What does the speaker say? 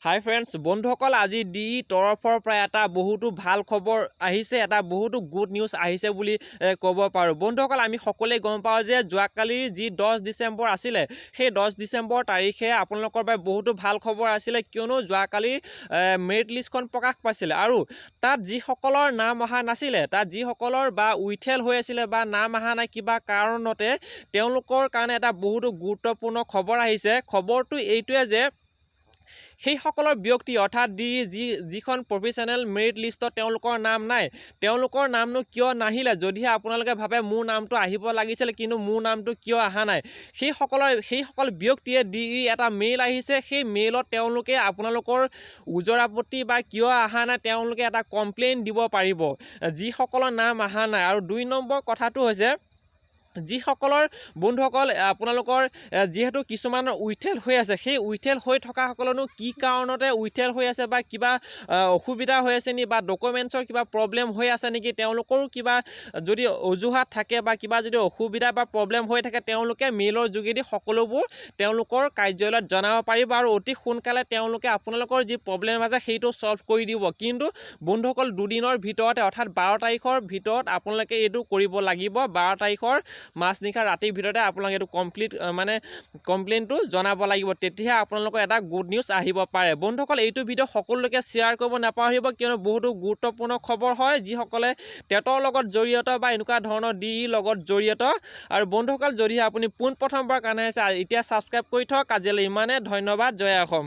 হাই friends, বন্ধুসকল, আজি D তৰফৰ পৰা এটা বহুতো ভাল খবৰ আহিছে, এটা বহুতো গুড নিউজ আহিছে বুলি ক'ব পাৰোঁ। বন্ধুসকল, আমি সকলোৱে গম পাওঁ যে যোৱাকালিৰ যি 10 ডিচেম্বৰ আছিলে, সেই 10 ডিচেম্বৰ তাৰিখে আপোনালোকৰ বাবে বহুতো ভাল খবৰ আছিলে, কিয়নো যোৱাকালি মেৰিট লিষ্টখন প্ৰকাশ পাইছিলে আৰু তাত যিসকলৰ নাম অহা নাছিলে, তাত যিসকলৰ বা উইথেল হৈ আছিলে বা নাম অহা নাই কিবা কাৰণতে, তেওঁলোকৰ কাৰণে এটা বহুতো গুৰুত্বপূৰ্ণ খবৰ আহিছে। খবৰটো এইটোৱে যে সেইসকলৰ ব্যক্তি অৰ্থাৎ যিখন প্ৰফেশ্যনেল মেৰিট লিষ্টত তেওঁলোকৰ নাম নাই, তেওঁলোকৰ নামনো কিয় নাহিলে? যদিহে আপোনালোকে ভাবে মোৰ নামটো আহিব লাগিছিল কিন্তু মোৰ নামটো কিয় অহা নাই, সেইসকল ব্যক্তিয়ে এটা মেইল আহিছে। সেই মেইলত তেওঁলোকে আপোনালোকৰ ওজৰ আপত্তি বা কিয় অহা নাই তেওঁলোকে এটা কমপ্লেইন দিব পাৰিব, যিসকলৰ নাম অহা নাই। আৰু 2 নম্বৰ কথাটো হৈছে, যিসকলৰ বন্ধুসকল আপোনালোকৰ যিহেতু কিছুমানৰ উইথেল হৈ আছে, সেই উইথেল হৈ থকাসকলনো কি কাৰণতে উইথেল হৈ আছে বা কিবা অসুবিধা হৈ আছে নি বা ডকুমেণ্টছৰ কিবা প্ৰব্লেম হৈ আছে নেকি, তেওঁলোকৰো কিবা যদি অজুহাত থাকে বা কিবা যদি অসুবিধা বা প্ৰব্লেম হৈ থাকে, তেওঁলোকে মেইলৰ যোগেদি সকলোবোৰ তেওঁলোকৰ কাৰ্যালয়ত জনাব পাৰিব আৰু অতি সোনকালে তেওঁলোকে আপোনালোকৰ যি প্ৰব্লেম আছে সেইটো ছল্ভ কৰি দিব। কিন্তু বন্ধুসকল, 2 দিনৰ ভিতৰতে অৰ্থাৎ 12 তাৰিখৰ ভিতৰত আপোনালোকে এইটো কৰিব লাগিব। 12 তাৰিখৰ মাজনিশা ৰাতিৰ ভিতৰতে আপোনালোকে এইটো কমপ্লেইনটো জনাব লাগিব, তেতিয়াহে আপোনালোকৰ এটা গুড নিউজ আহিব পাৰে। বন্ধুসকল, এইটো ভিডিঅ' সকলোকে শ্বেয়াৰ কৰিব নাপাহৰিব, কিয়নো বহুতো গুৰুত্বপূৰ্ণ খবৰ হয়, যিসকলে টেটৰ লগত জড়িত বা এনেকুৱা ধৰণৰ লগত জড়িত। আৰু বন্ধুসকল, যদিহে আপুনি পোনপ্ৰথমবাৰ কাৰণে আছে, এতিয়া ছাবস্ক্ৰাইব কৰি থওক। আজিলৈ ইমানে, ধন্যবাদ। জয় অসম।